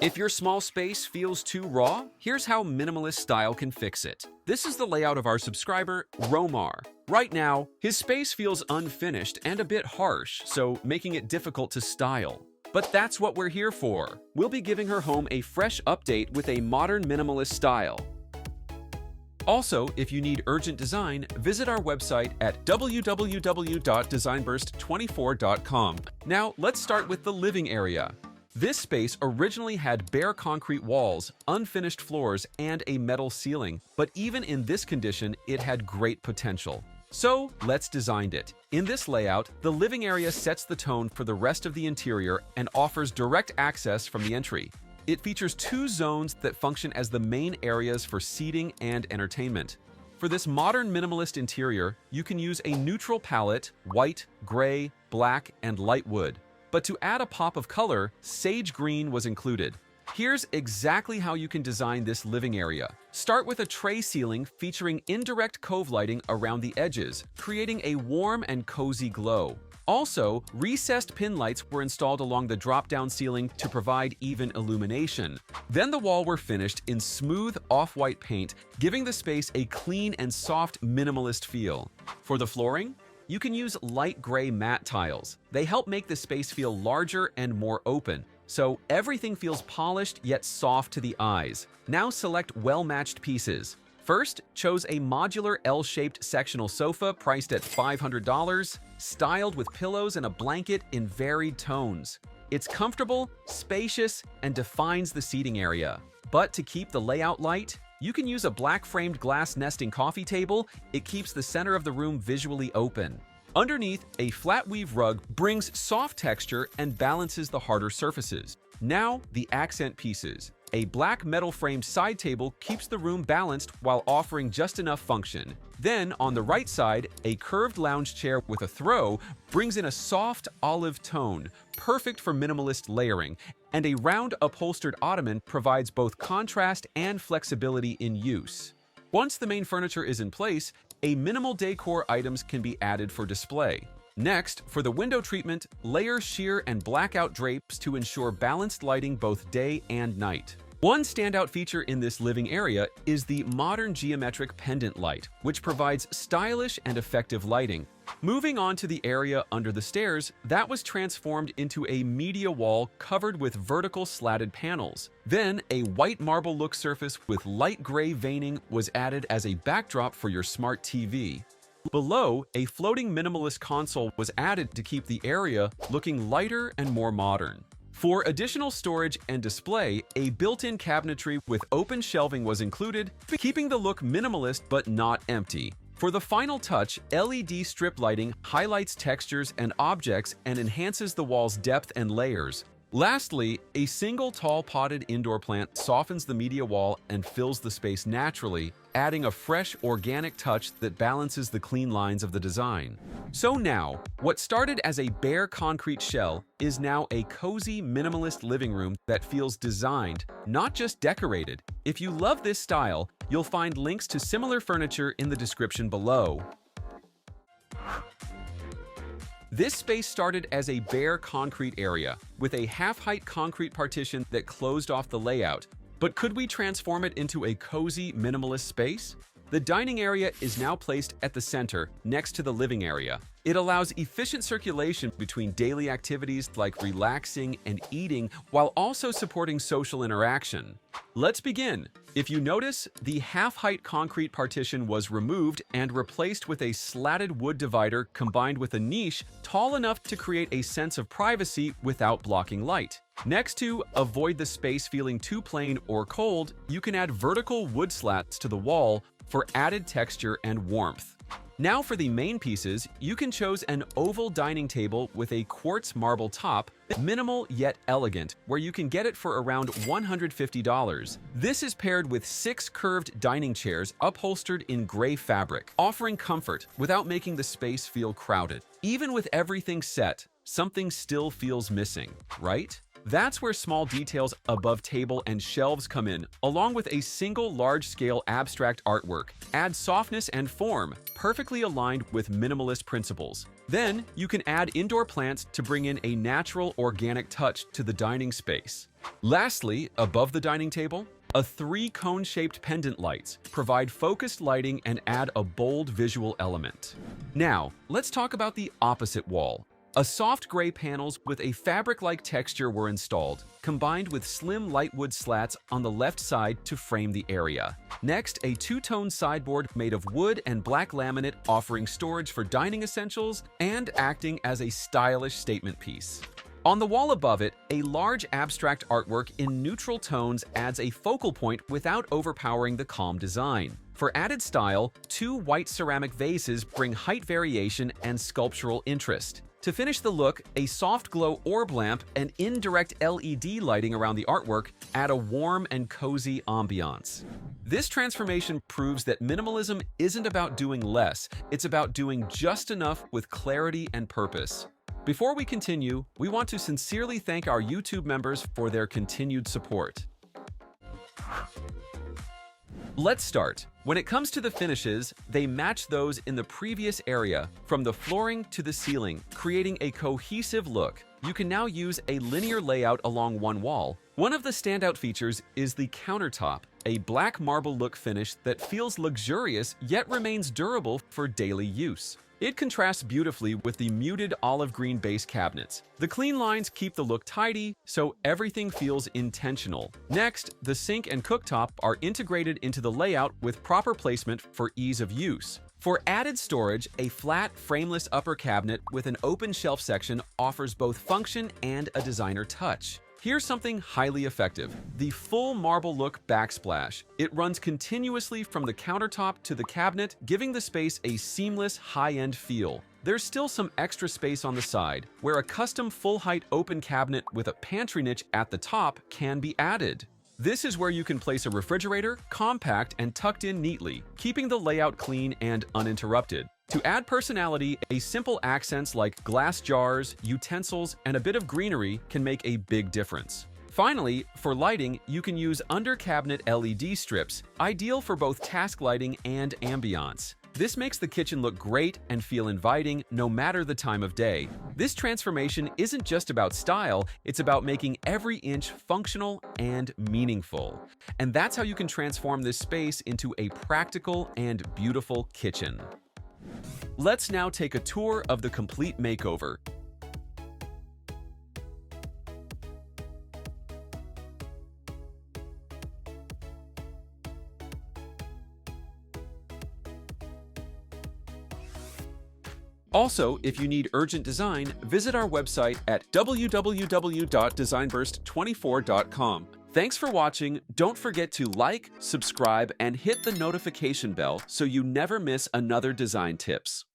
If your small space feels too raw, here's how minimalist style can fix it. This is the layout of our subscriber, Romar. Right now, his space feels unfinished and a bit harsh, so making it difficult to style. But that's what we're here for. We'll be giving her home a fresh update with a modern minimalist style. Also, if you need urgent design, visit our website at www.designburst24.com. Now, let's start with the living area. This space originally had bare concrete walls, unfinished floors, and a metal ceiling, but even in this condition, it had great potential. So, let's design it. In this layout, the living area sets the tone for the rest of the interior and offers direct access from the entry. It features two zones that function as the main areas for seating and entertainment. For this modern minimalist interior, you can use a neutral palette, white, gray, black, and light wood. But to add a pop of color, sage green was included. Here's exactly how you can design this living area. Start with a tray ceiling featuring indirect cove lighting around the edges, creating a warm and cozy glow. Also, recessed pin lights were installed along the drop-down ceiling to provide even illumination. Then the walls were finished in smooth off-white paint, giving the space a clean and soft minimalist feel. For the flooring, you can use light gray matte tiles. They help make the space feel larger and more open, so everything feels polished yet soft to the eyes. Now select well-matched pieces. First, chose a modular L-shaped sectional sofa priced at $500, styled with pillows and a blanket in varied tones. It's comfortable, spacious, and defines the seating area. But to keep the layout light, you can use a black-framed glass nesting coffee table. It keeps the center of the room visually open. Underneath, a flat weave rug brings soft texture and balances the harder surfaces. Now, the accent pieces. A black metal-framed side table keeps the room balanced while offering just enough function. Then, on the right side, a curved lounge chair with a throw brings in a soft olive tone, perfect for minimalist layering, and a round upholstered ottoman provides both contrast and flexibility in use. Once the main furniture is in place, a minimal decor items can be added for display. Next, for the window treatment, layer sheer and blackout drapes to ensure balanced lighting both day and night. One standout feature in this living area is the modern geometric pendant light, which provides stylish and effective lighting. Moving on to the area under the stairs, that was transformed into a media wall covered with vertical slatted panels. Then, a white marble look surface with light gray veining was added as a backdrop for your smart TV. Below, a floating minimalist console was added to keep the area looking lighter and more modern. For additional storage and display, a built-in cabinetry with open shelving was included, keeping the look minimalist but not empty. For the final touch, LED strip lighting highlights textures and objects and enhances the wall's depth and layers. Lastly, a single tall potted indoor plant softens the media wall and fills the space naturally, adding a fresh, organic touch that balances the clean lines of the design. So now, what started as a bare concrete shell is now a cozy, minimalist living room that feels designed, not just decorated. If you love this style, you'll find links to similar furniture in the description below. This space started as a bare concrete area, with a half-height concrete partition that closed off the layout. But could we transform it into a cozy, minimalist space? The dining area is now placed at the center, next to the living area. It allows efficient circulation between daily activities like relaxing and eating, while also supporting social interaction. Let's begin. If you notice, the half-height concrete partition was removed and replaced with a slatted wood divider combined with a niche tall enough to create a sense of privacy without blocking light. Next, to avoid the space feeling too plain or cold, you can add vertical wood slats to the wall for added texture and warmth. Now for the main pieces, you can choose an oval dining table with a quartz marble top, minimal yet elegant, where you can get it for around $150. This is paired with 6 curved dining chairs upholstered in gray fabric, offering comfort without making the space feel crowded. Even with everything set, something still feels missing, right? That's where small details above table and shelves come in, along with a single large-scale abstract artwork. Add softness and form, perfectly aligned with minimalist principles. Then, you can add indoor plants to bring in a natural, organic touch to the dining space. Lastly, above the dining table, a 3 cone-shaped pendant lights provide focused lighting and add a bold visual element. Now, let's talk about the opposite wall. A soft gray panels with a fabric-like texture were installed, combined with slim lightwood slats on the left side to frame the area. Next, a two-tone sideboard made of wood and black laminate offering storage for dining essentials and acting as a stylish statement piece. On the wall above it, a large abstract artwork in neutral tones adds a focal point without overpowering the calm design. For added style, 2 white ceramic vases bring height variation and sculptural interest. To finish the look, a soft glow orb lamp and indirect LED lighting around the artwork add a warm and cozy ambiance. This transformation proves that minimalism isn't about doing less, it's about doing just enough with clarity and purpose. Before we continue, we want to sincerely thank our YouTube members for their continued support. Let's start. When it comes to the finishes, they match those in the previous area, from the flooring to the ceiling, creating a cohesive look. You can now use a linear layout along one wall. One of the standout features is the countertop, a black marble look finish that feels luxurious yet remains durable for daily use. It contrasts beautifully with the muted olive green base cabinets. The clean lines keep the look tidy, so everything feels intentional. Next, the sink and cooktop are integrated into the layout with proper placement for ease of use. For added storage, a flat, frameless upper cabinet with an open shelf section offers both function and a designer touch. Here's something highly effective: the full marble look backsplash. It runs continuously from the countertop to the cabinet, giving the space a seamless, high-end feel. There's still some extra space on the side, where a custom full-height open cabinet with a pantry niche at the top can be added. This is where you can place a refrigerator, compact and tucked in neatly, keeping the layout clean and uninterrupted. To add personality, a simple accents like glass jars, utensils, and a bit of greenery can make a big difference. Finally, for lighting, you can use under-cabinet LED strips, ideal for both task lighting and ambiance. This makes the kitchen look great and feel inviting no matter the time of day. This transformation isn't just about style, it's about making every inch functional and meaningful. And that's how you can transform this space into a practical and beautiful kitchen. Let's now take a tour of the complete makeover. Also, if you need urgent design, visit our website at www.designburst24.com. Thanks for watching. Don't forget to like, subscribe, and hit the notification bell so you never miss another design tips.